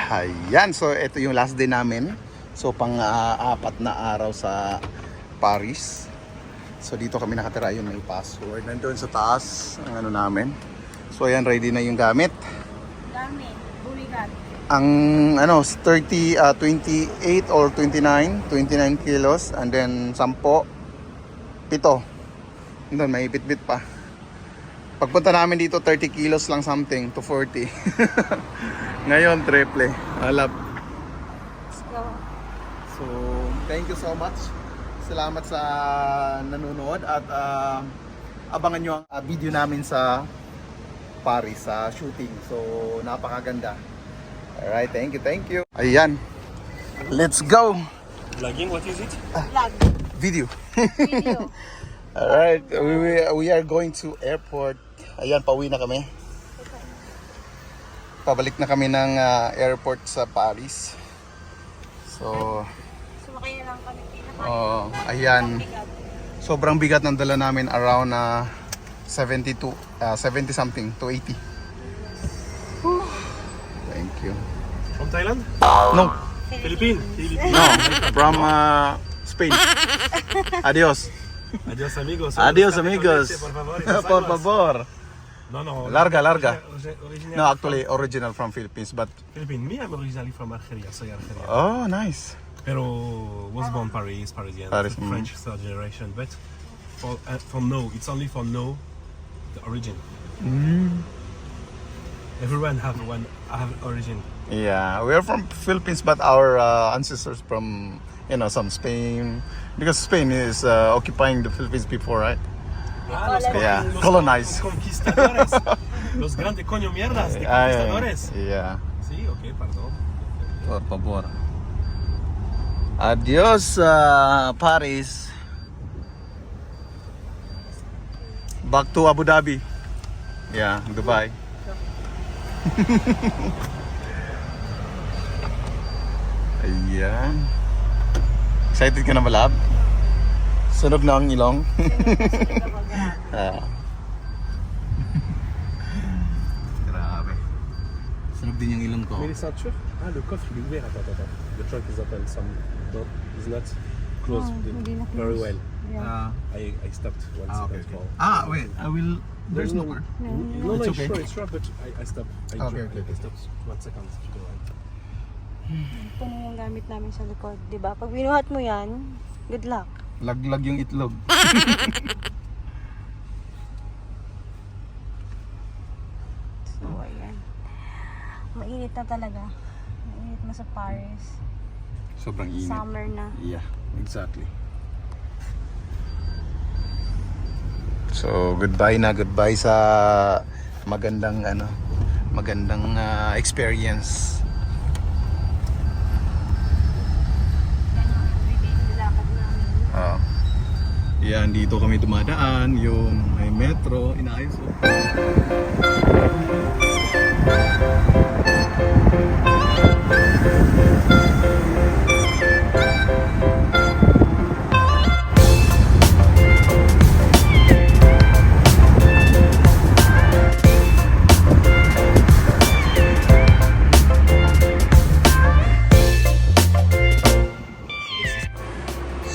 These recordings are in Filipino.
Ayan, so ito yung last day namin. So pang-apat na araw sa Paris. So dito kami nakatira, yun may password. Nandun sa taas ang ano namin. So ayan, ready na yung gamit. Gamit, buligat. Ang ano, 28 or 29 kilos. And then 10, 7. Doon, may bit-bit pa. Pagpunta namin dito, 30 kilos lang something to 40. Ngayon, triple. Alap. Let's go. So, thank you so much. Salamat sa nanonood at abangan nyo ang video namin sa Paris, sa shooting. So, napakaganda. Alright, thank you. Ayan. Let's go! Vlogging, what is it? Vlog. Video. Video. Alright, we are going to airport. Ayan, pauwi na kami. Pabalik na kami ng airport sa Paris. So, Sumakay na lang kami. ayan. Sobrang bigat ng dala namin, around 70 something to 80. Thank you. From Thailand? No, Philippines? no, from Spain. Adios. Adios amigos. Adios amigos. Por favor. Por favor. No. Larga. Original No, actually original from Philippines, but Philippines. Me, I'm originally from Algeria. Soy Algerian. oh, nice. Pero was born Paris, Parisian. Paris, French third generation. But for no, it's only for no, the origin. Everyone have origin. Yeah, we are from Philippines, but our ancestors from some Spain, because Spain is occupying the Philippines before, right? Yeah, colonized. Conquistadores. Los grandes coño mierdas de conquistadores. Yeah. Sí, okay, pardon. Por favor. Adios, Paris. Back to Abu Dhabi. Yeah, Dubai. Ayan. Excited ka na ba, Lab? Sunog na ang ilong. Grabe. Sunog din yung ilong ko. Mais les ceintures? Ah, le coffre il est ouvert. Attends. The trunk is open. Some door is not closed very well. Yeah. I stopped one second for. Wait. I will. There's no more. No, It's it's okay. sure, but I stopped. Okay. I stopped 1 second to go right. Ito na yung gamit namin sa likod, di ba? Pag binuhat mo yan, good luck. Laglag yung itlog. So, ayan. Mainit na talaga. Mainit na sa Paris. Sobrang init. Summer na. Yeah, exactly. So, goodbye sa magandang experience. Yan ang everyday nilakad namin. Yan, dito kami dumadaan, yung may metro, inaayos ko.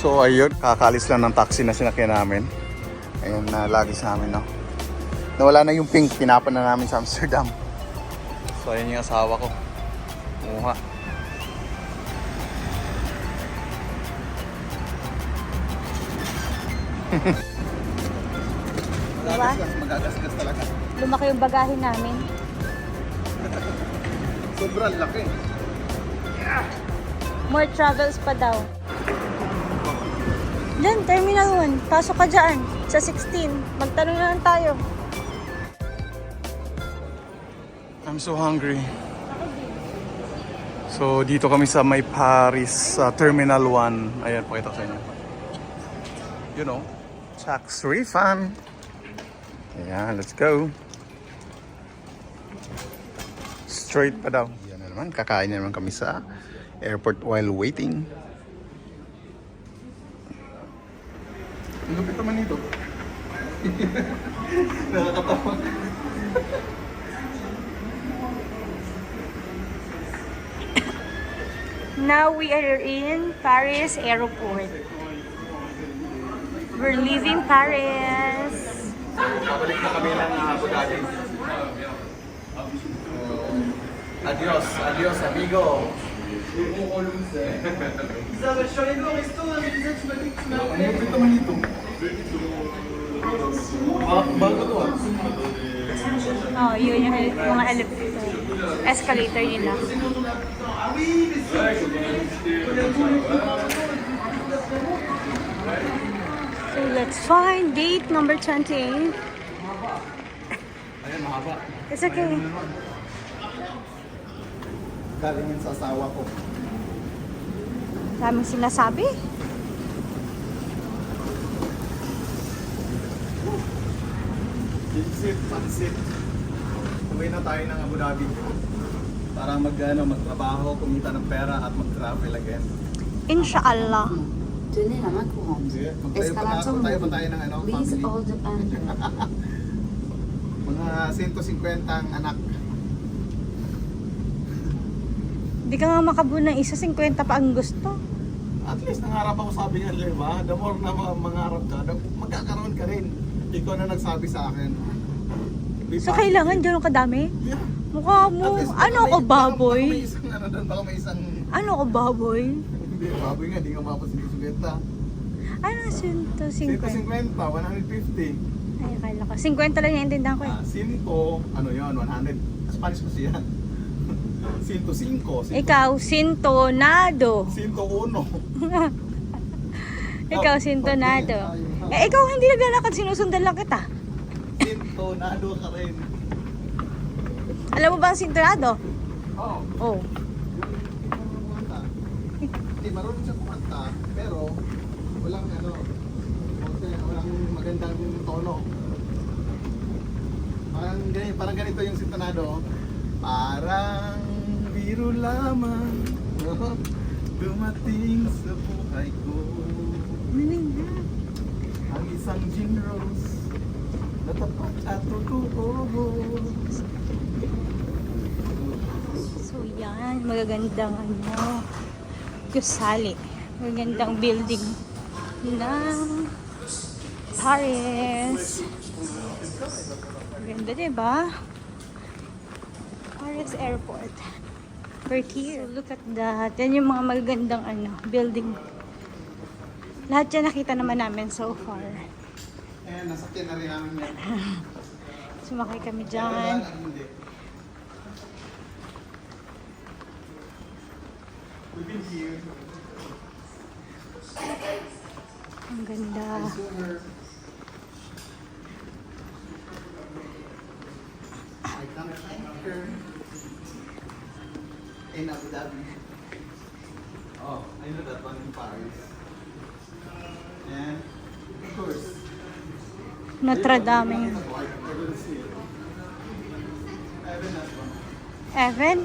So ayun, kakaalis lang ng taxi na sinakyan namin. Ayun na lagi sa amin, no. Nawala na yung pink, tinapan na namin sa Amsterdam. So ayun yung asawa ko. Muha. Diba? Magagasgas talaga. Lumaki yung bagahin namin. Sobrang laki. More travels pa daw. Diyan, Terminal 1. Pasok ka dyan. Sa 16. Magtanong na lang tayo. I'm so hungry. So dito kami sa may Paris Terminal 1. Ayan, pakita ko sa inyo. You know, tax refund. Ayan, let's go. Straight pa daw. Yan na naman, kakain na naman kami sa airport while waiting. Ang lupit naman nito. Nakakatawa. Now we are in Paris Airport. We're leaving Paris. Pabalik na kami ng Abu Dhabi. Adios, adios amigo. Oh, yun yung mga escalator nila. So let's find gate number 28. Ayan, mahaba. It's okay. Galing yun sa asawa ko. Daming sinasabi. Pansit, pansit. Uwi na tayo ng Abu Dhabi. Para magtrabaho, kumita ng pera at mag-travel again. Inshallah. Tenez la main courante. Sige, tayo pa tayo ng ano, Please family. hold the hand. Mga 150 ang anak. Hindi ka nga makabuo ng isa, 50 pa ang gusto. At least nangarap ako, sabi nga, di ba? The more na mangarap ka, magkakaroon ka rin. Ikaw na nagsabi sa akin. Di So ba? kailangan gano'n kadami? Yeah. Mukha At mo, least, ano baka ko may- baboy? Baka may isang ano doon, baka may isang... Ano ko baboy? Hindi, baboy nga, di nga mapasinisugenta. Ano 150? 150, 150. Ay, akala ko. 50 lang yung intindahan ko eh. Cinco, ano yun, 100. Spanish kasi yan. 105, Ikaw, sintonado. 101. Ikaw, sintonado. Eh, ikaw hindi naglalakad, sinusundan lang kita. Sintonado ka rin. Alam mo ba ang sintonado? Oo. Oh. Hindi, marunong siya kumanta, pero walang ano, walang magandang tono. Parang ganito yung sintonado. Parang biro lamang dumating sa buhay ko. Ang isang gin rose na tapat at totoo. So yan, magagandang ano, gusali. Magagandang building ng Paris. Maganda, diba? Paris Airport. We're here. So look at that. Yan yung mga magagandang ano, building. Lahat yan nakita naman namin so far. Ayan, nasakyan na rin namin yan. Sumakay kami dyan. Hindi. We've been here. Ang ganda. Sooner. I come here in Abu Dhabi. Oh, I know that one in Paris. And of course, Notre Dame. I don't see it. I haven't that one. Evan?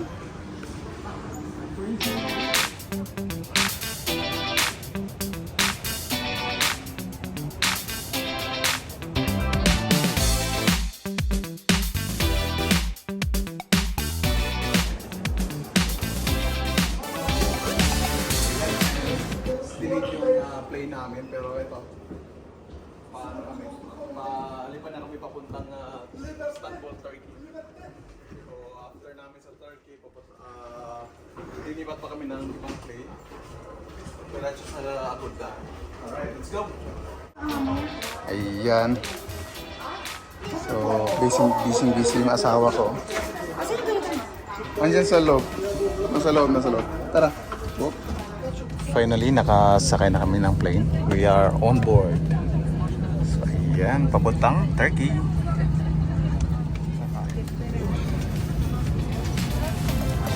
Delete yung plane namin, pero ito. Paano kami? Malipan na kami papuntang Istanbul, Turkey. So after namin sa Turkey, lilipat pa kami ng ibang plane. Diretso sa Abu Dhabi. Alright, let's go! Ayan. So, busy yung asawa ko. Andiyan sa loob. Nasa loob. Tara. Go. Finally, nakasakay na kami ng plane. We are on board. So, ayan, papuntang Turkey.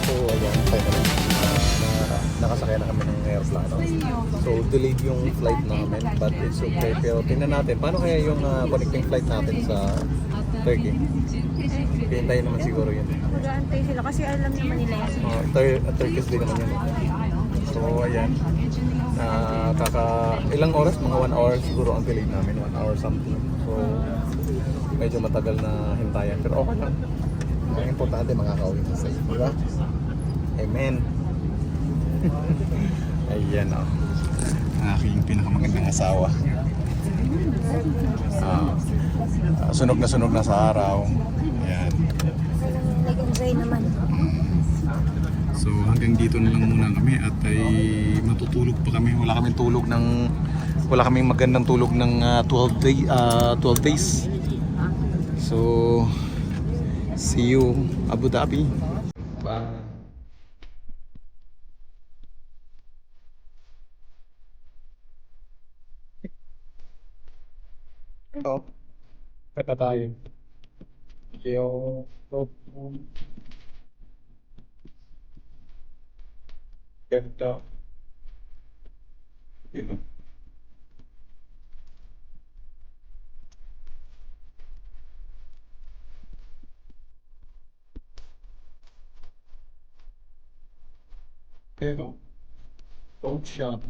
So, ayan, finally. Nakasakay na kami ng aeroplano. So, delayed yung flight namin, but it's okay. Pero tingnan natin, paano kaya yung connecting flight natin sa Turkey? Hintayin naman siguro yun. Mag-aantay sila kasi alam naman nila yun. Turkish din naman yun. So, ayan. Ilang oras? Mga 1 hour siguro ang delayed namin. 1 hour something. So, medyo matagal na hintayan. Pero okay lang. Ang importante makakauwi sa safe. Diba? Amen. Ayan o. Ang aking pinakamagandang asawa. Ah, sunog na sa araw. Ayan. Nag-enjoy naman. So hanggang dito na lang muna kami at ay matutulog pa kami. Wala kaming magandang tulog ng 12 days. So see you Abu Dhabi. Bye. Oh, Kata tayo. yo. Ganda. Yun. Pero, don't shop.